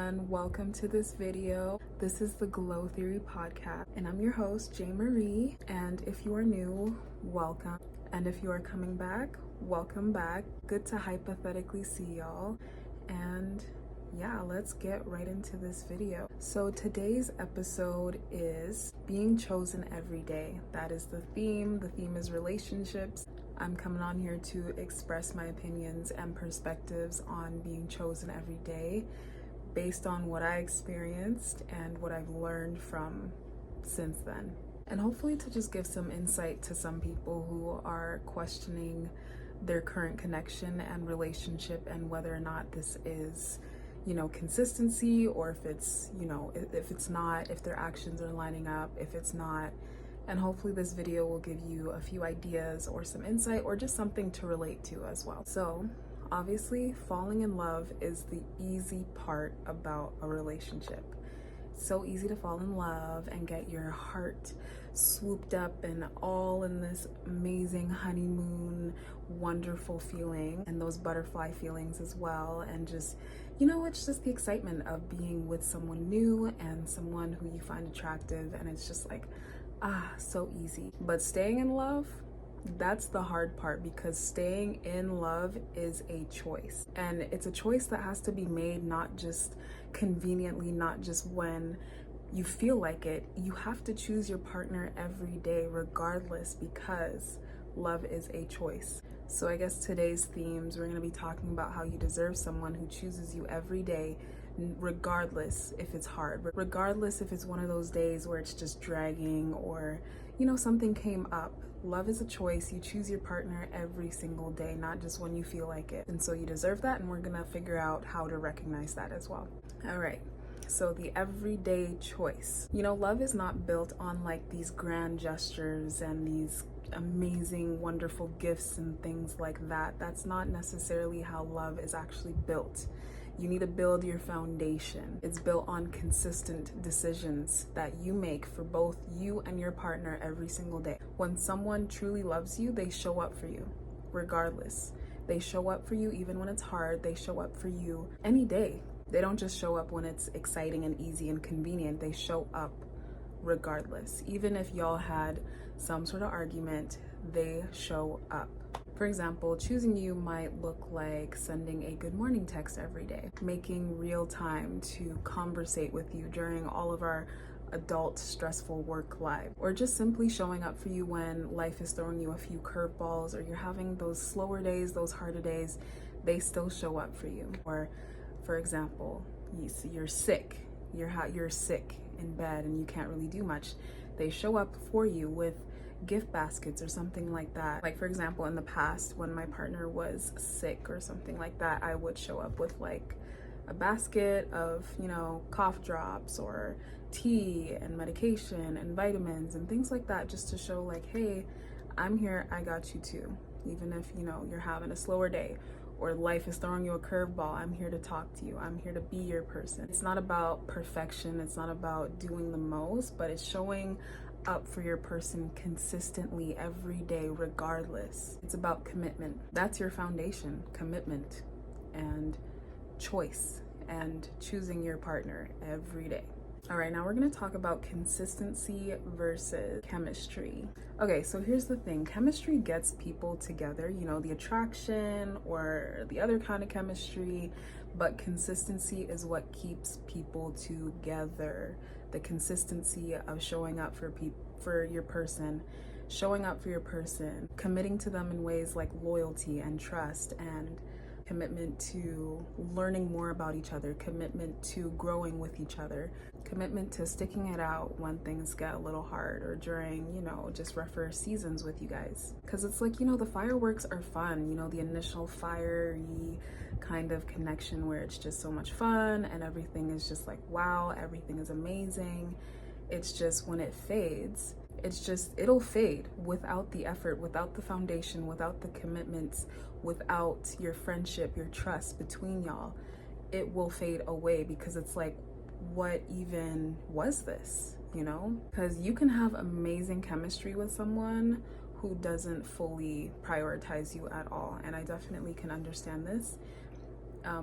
everyone, welcome to this video. This is the Glow Theory podcast and I'm your host, J. Marie. And if you are new, welcome. And if you are coming back, welcome back. Good to hypothetically see y'all. And yeah, let's get right into this video. So today's episode is being chosen every day. That is the theme. The theme is relationships. I'm coming on here to express my opinions and perspectives on being chosen every day based on what I experienced and what I've learned from since then. And hopefully to just give some insight to some people who are questioning their current connection and relationship and whether or not this is, consistency, or if it's, if it's not, if their actions are lining up, if it's not. And hopefully this video will give you a few ideas or some insight or just something to relate to as well. So obviously falling in love is the easy part about a relationship. It's so easy to fall in love and get your heart swooped up and all in this amazing honeymoon, wonderful feeling, and those butterfly feelings as well. And just, it's just the excitement of being with someone new and someone who you find attractive. And it's just like, so easy. But staying in love, that's the hard part, because staying in love is a choice, and it's a choice that has to be made not just conveniently, not just when you feel like it. You have to choose your partner every day regardless, because love is a choice. So I guess today's themes, we're going to be talking about how you deserve someone who chooses you every day, regardless if it's hard, regardless if it's one of those days where it's just dragging or something came up. Love is a choice. You choose your partner every single day, not just when you feel like it. And so you deserve that, and we're gonna figure out how to recognize that as well. All right, so the everyday choice. Love is not built on like these grand gestures and these amazing, wonderful gifts and things like that. That's not necessarily how love is actually built. You need to build your foundation. It's built on consistent decisions that you make for both you and your partner every single day. When someone truly loves you, they show up for you regardless. They show up for you even when it's hard. They show up for you any day. They don't just show up when it's exciting and easy and convenient. They show up regardless. Even if y'all had some sort of argument, they show up. For example, choosing you might look like sending a good morning text every day, making real time to conversate with you during all of our adult stressful work life, or just simply showing up for you when life is throwing you a few curveballs or you're having those slower days, those harder days. They still show up for you. Or for example, you're sick, you're sick in bed and you can't really do much. They show up for you with gift baskets or something like that. Like for example, in the past when my partner was sick or something like that, I would show up with like a basket of cough drops or tea and medication and vitamins and things like that, just to show like, hey, I'm here, I got you too. Even if you're having a slower day or life is throwing you a curveball, I'm here to talk to you. I'm here to be your person. It's not about perfection, it's not about doing the most, but it's showing up for your person consistently every day regardless. It's about commitment. That's your foundation. Commitment and choice and choosing your partner every day. All right, now we're going to talk about consistency versus chemistry. Okay, so here's the thing. Chemistry gets people together, the attraction or the other kind of chemistry, but consistency is what keeps people together. The consistency of showing up for your person, committing to them in ways like loyalty and trust and commitment to learning more about each other, commitment to growing with each other, commitment to sticking it out when things get a little hard or during, just rougher seasons with you guys. Because it's like, the fireworks are fun, the initial fiery kind of connection where it's just so much fun and everything is just like, wow, everything is amazing. It's just when it fades, it'll fade without the effort, without the foundation, without the commitments, without your friendship, your trust between y'all. It will fade away, because it's like, what even was this, Because you can have amazing chemistry with someone who doesn't fully prioritize you at all. And I definitely can understand this.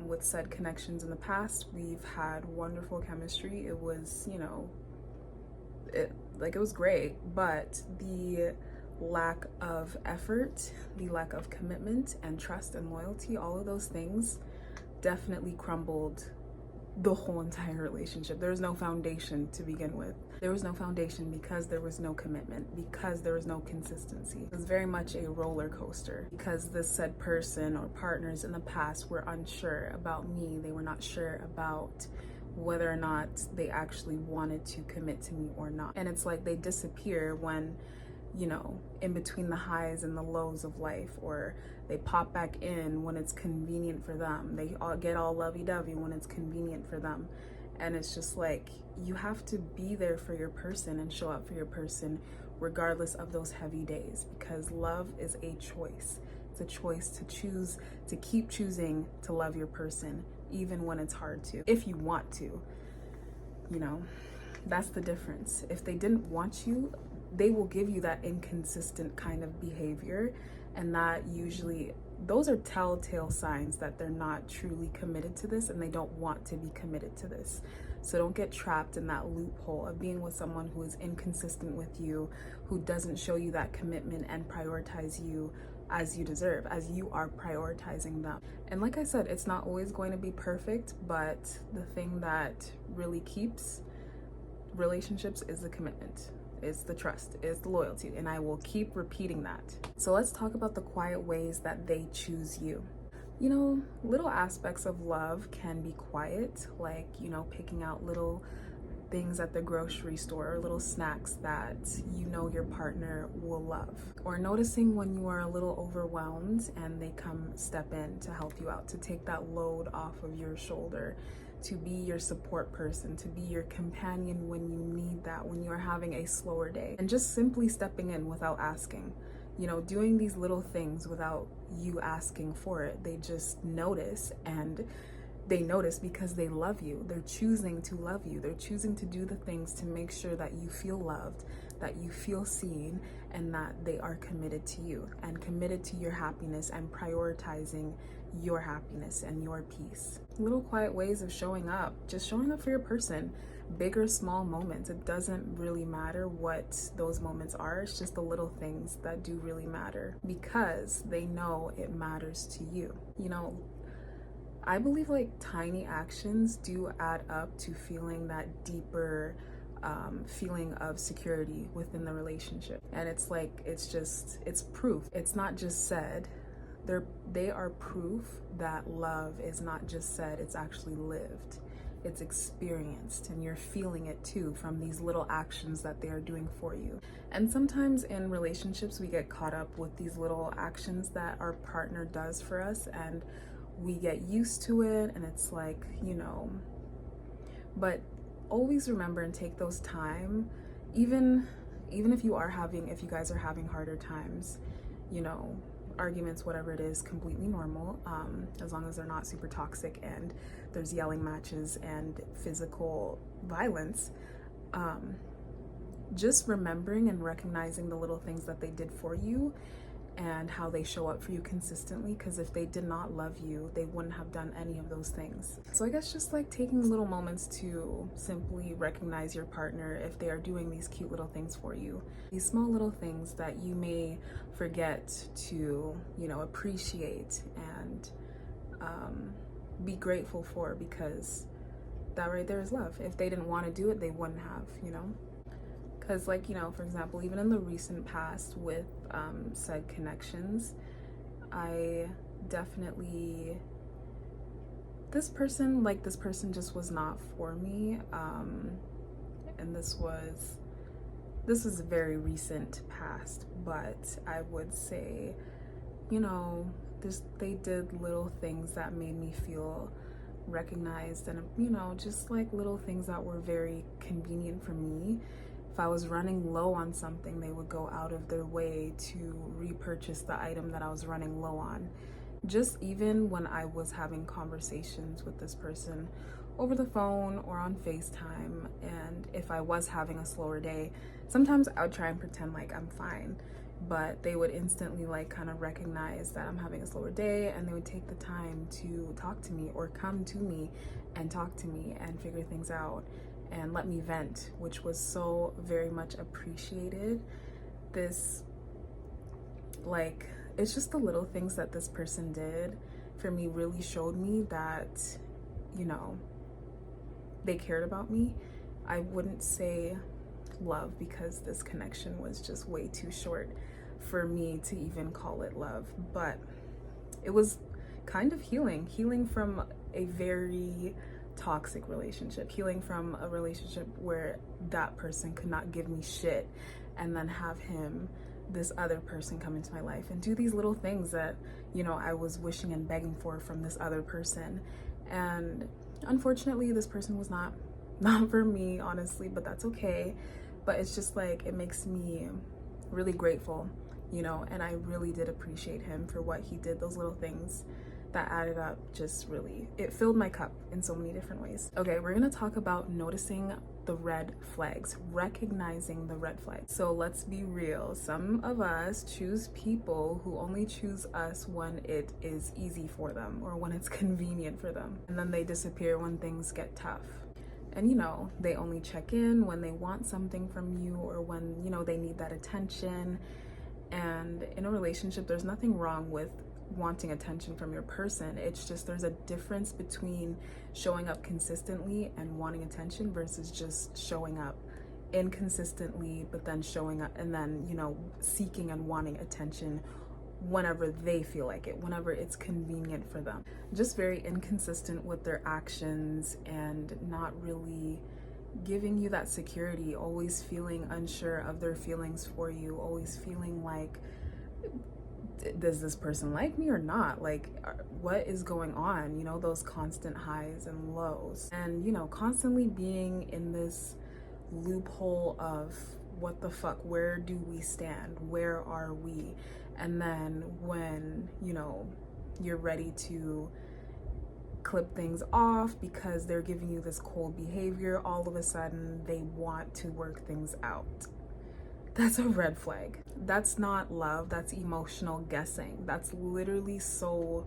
With said connections in the past, we've had wonderful chemistry. It was, it was great, but the lack of effort, the lack of commitment and trust and loyalty, all of those things definitely crumbled the whole entire relationship. There was no foundation to begin with. There was no foundation because there was no commitment, because there was no consistency. It was very much a roller coaster because the said person or partners in the past were unsure about me. They were not sure about whether or not they actually wanted to commit to me or not. And it's like they disappear when, in between the highs and the lows of life, or they pop back in when it's convenient for them. They all get all lovey-dovey when it's convenient for them. And it's just like, you have to be there for your person and show up for your person regardless of those heavy days, because love is a choice. It's a choice to choose, to keep choosing to love your person even when it's hard to, if you want to. That's the difference. If they didn't want you, they will give you that inconsistent kind of behavior, and that usually, those are telltale signs that they're not truly committed to this and they don't want to be committed to this. So don't get trapped in that loophole of being with someone who is inconsistent with you, who doesn't show you that commitment and prioritize you as you deserve, as you are prioritizing them. And like I said, it's not always going to be perfect, but the thing that really keeps relationships is the commitment, is the trust, is the loyalty, and I will keep repeating that. So let's talk about the quiet ways that they choose you. Little aspects of love can be quiet, like, picking out little things at the grocery store or little snacks that your partner will love, or noticing when you are a little overwhelmed and they come step in to help you out, to take that load off of your shoulder, to be your support person, to be your companion when you need that, when you are having a slower day, and just simply stepping in without asking. Doing these little things without you asking for it. They just notice, and they notice because they love you. They're choosing to love you. They're choosing to do the things to make sure that you feel loved, that you feel seen, and that they are committed to you and committed to your happiness and prioritizing your happiness and your peace. Little quiet ways of showing up, just showing up for your person. Big or small moments, it doesn't really matter what those moments are. It's just the little things that do really matter, because they know it matters to you. I believe like tiny actions do add up to feeling that deeper feeling of security within the relationship. And it's like, it's proof. It's not just said. They are proof that love is not just said, it's actually lived. It's experienced, and you're feeling it too from these little actions that they are doing for you. And sometimes in relationships, we get caught up with these little actions that our partner does for us, and we get used to it, and it's like, but always remember and take those time, even if you guys are having harder times, arguments, whatever it is, completely normal, as long as they're not super toxic and there's yelling matches and physical violence. Just remembering and recognizing the little things that they did for you and how they show up for you consistently, because if they did not love you, they wouldn't have done any of those things. So I guess just like taking little moments to simply recognize your partner if they are doing these cute little things for you, these small little things that you may forget to appreciate and be grateful for, because that right there is love. If they didn't want to do it, they wouldn't have, because for example, even in the recent past with said connections, I definitely, this person just was not for me, and this was very recent past, but I would say, they did little things that made me feel recognized, and just like little things that were very convenient for me. If I was running low on something, they would go out of their way to repurchase the item that I was running low on. Just even when I was having conversations with this person over the phone or on FaceTime, and if I was having a slower day, sometimes I would try and pretend like I'm fine, but they would instantly like kind of recognize that I'm having a slower day, and they would take the time to talk to me or come to me and talk to me and figure things out and let me vent, which was so very much appreciated. This, like, it's just the little things that this person did for me really showed me that, you know, they cared about me. I wouldn't say love, because this connection was just way too short for me to even call it love, but it was kind of healing from a very toxic relationship, healing from a relationship where that person could not give me shit, and then have this other person come into my life and do these little things that, you know, I was wishing and begging for from this other person. And unfortunately, this person was not for me, honestly, but that's okay. But it's just like, it makes me really grateful, you know, and I really did appreciate him for what he did. Those little things that added up, just really, it filled my cup in so many different ways. Okay, we're gonna talk about noticing the red flags, recognizing the red flags. So let's be real. Some of us choose people who only choose us when it is easy for them or when it's convenient for them. And then they disappear when things get tough. And, you know, they only check in when they want something from you or when, you know, they need that attention. And in a relationship, there's nothing wrong with wanting attention from your person. It's just, there's a difference between showing up consistently and wanting attention versus just showing up inconsistently, but then showing up and then, you know, seeking and wanting attention whenever they feel like it, whenever it's convenient for them. Just very inconsistent with their actions and not really giving you that security, always feeling unsure of their feelings for you, always feeling like, does this person like me or not? Like, what is going on? You know, those constant highs and lows. And, you know, constantly being in this loophole of what the fuck, where do we stand? Where are we? And then when, you know, you're ready to clip things off because they're giving you this cold behavior, all of a sudden they want to work things out. That's a red flag. That's not love, that's emotional guessing. That's literally so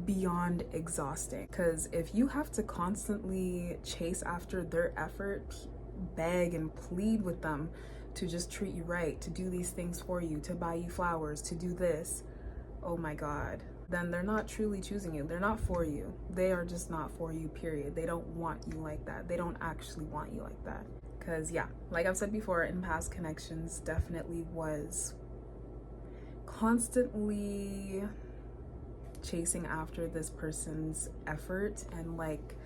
beyond exhausting. Because if you have to constantly chase after their effort, beg and plead with them to just treat you right, to do these things for you, to buy you flowers, to do this, oh my God, then they're not truly choosing you. They're not for you. They are just not for you, period. They don't want you like that. They don't actually want you like that. Because yeah, like I've said before, in past connections, definitely was constantly chasing after this person's effort and like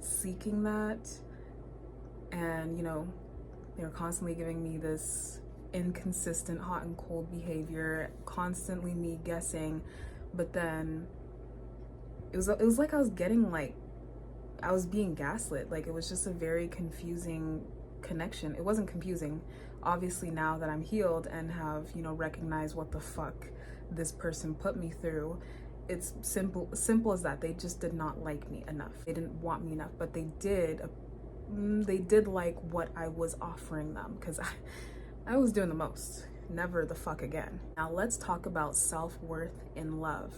seeking that. And, you know, they were constantly giving me this inconsistent hot and cold behavior, constantly me guessing. But then it was like I was getting, like, I was being gaslit. Like, it was just a very confusing connection. It wasn't confusing. Obviously, now that I'm healed and have, you know, recognized what the fuck this person put me through, it's simple as that. They just did not like me enough. They didn't want me enough, but they did like what I was offering them, because I was doing the most. Never the fuck again. Now let's talk about self-worth in love.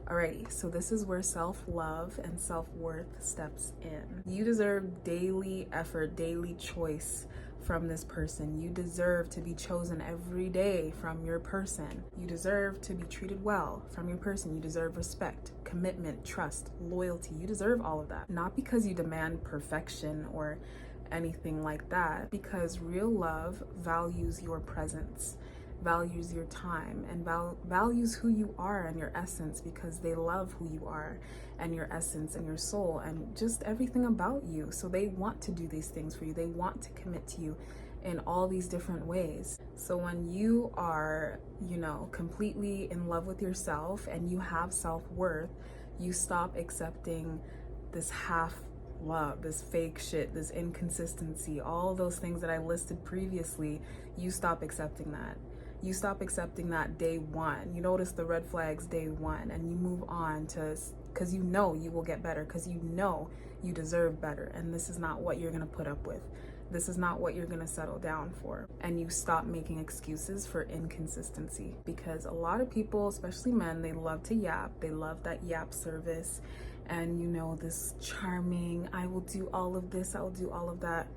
Alrighty, so this is where self-love and self-worth steps in. You deserve daily effort, daily choice from this person. You deserve to be chosen every day from your person. You deserve to be treated well from your person. You deserve respect, commitment, trust, loyalty. You deserve all of that. Not because you demand perfection or anything like that, because real love values your presence, values your time, and values who you are and your essence, because they love who you are and your essence and your soul and just everything about you. So they want to do these things for you. They want to commit to you in all these different ways. So when you are, you know, completely in love with yourself and you have self-worth, you stop accepting this half love, this fake shit, this inconsistency, all those things that I listed previously. You stop accepting that. You stop accepting that day one. You notice the red flags day one, and you move on to, because you know you will get better, because you know you deserve better, and this is not what you're gonna put up with. This is not what you're gonna settle down for. And you stop making excuses for inconsistency, because a lot of people, especially men, they love to yap. They love that yap service. And you know, this charming, I will do all of this, I will do all of that,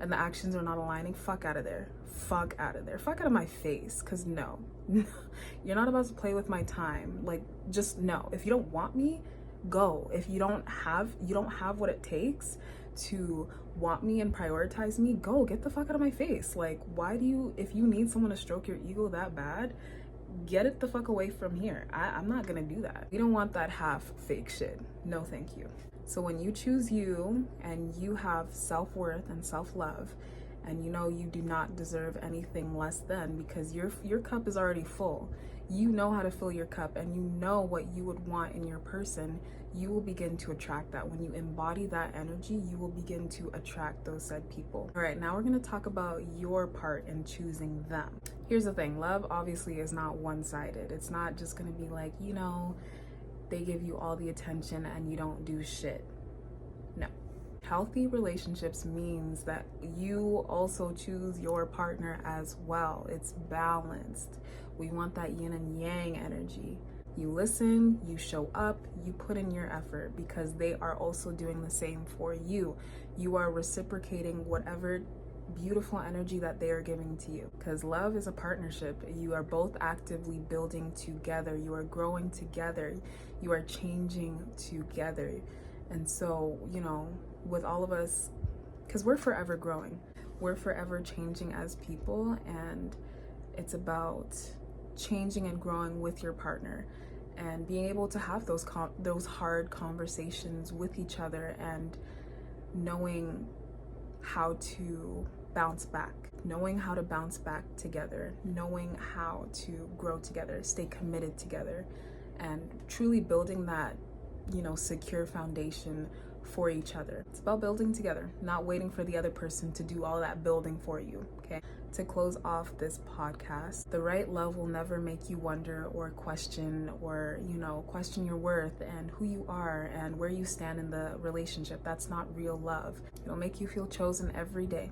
and the actions are not aligning. Fuck out of there. Fuck out of there. Fuck out of my face. Cause no, you're not about to play with my time. Like, just no. If you don't want me, go. If you don't have what it takes to want me and prioritize me, go. Get the fuck out of my face. Like, why do you, if you need someone to stroke your ego that bad, get it the fuck away from here. I'm not gonna do that. We don't want that half fake shit. No, thank you. So when you choose you and you have self-worth and self-love, and you know you do not deserve anything less than, because your cup is already full. You know how to fill your cup, and you know what you would want in your person. You will begin to attract that. When you embody that energy, you will begin to attract those said people. All right, now we're gonna talk about your part in choosing them. Here's the thing, love obviously is not one-sided. It's not just gonna be like, you know, they give you all the attention and you don't do shit. No. Healthy relationships means that you also choose your partner as well. It's balanced. We want that yin and yang energy. You listen, you show up, you put in your effort, because they are also doing the same for you. You are reciprocating whatever beautiful energy that they are giving to you, because love is a partnership. You are both actively building together. You are growing together. You are changing together. And so, you know, with all of us, because we're forever growing, we're forever changing as people, and it's about changing and growing with your partner and being able to have those hard conversations with each other, and knowing how to bounce back, together, knowing how to grow together, stay committed together, and truly building that, you know, secure foundation for each other. It's about building together, not waiting for the other person to do all that building for you, okay? To close off this podcast, the right love will never make you wonder or question, or, you know, question your worth and who you are and where you stand in the relationship. That's not real love. It'll make you feel chosen every day,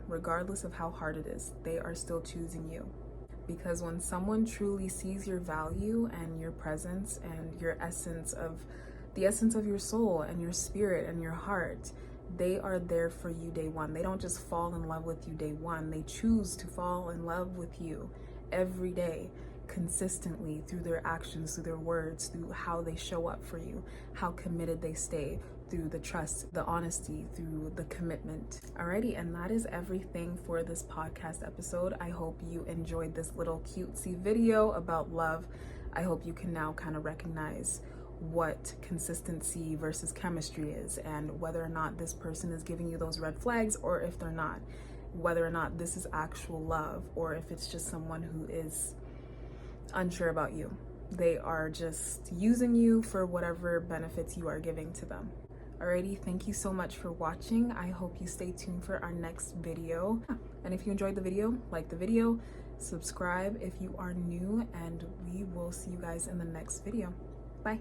regardless of how hard it is. They are still choosing you. Because when someone truly sees your value and your presence and your essence of the essence of your soul and your spirit and your heart, they are there for you day one. They don't just fall in love with you day one. They choose to fall in love with you every day, consistently, through their actions, through their words, through how they show up for you, how committed they stay, through the trust, the honesty, through the commitment. Alrighty, and that is everything for this podcast episode. I hope you enjoyed this little cutesy video about love. I hope you can now kind of recognize what consistency versus chemistry is, and whether or not this person is giving you those red flags, or if they're not, whether or not this is actual love, or if it's just someone who is unsure about you. They are just using you for whatever benefits you are giving to them. Alrighty, thank you so much for watching. I hope you stay tuned for our next video. And if you enjoyed the video, like the video, subscribe if you are new, and we will see you guys in the next video. Bye.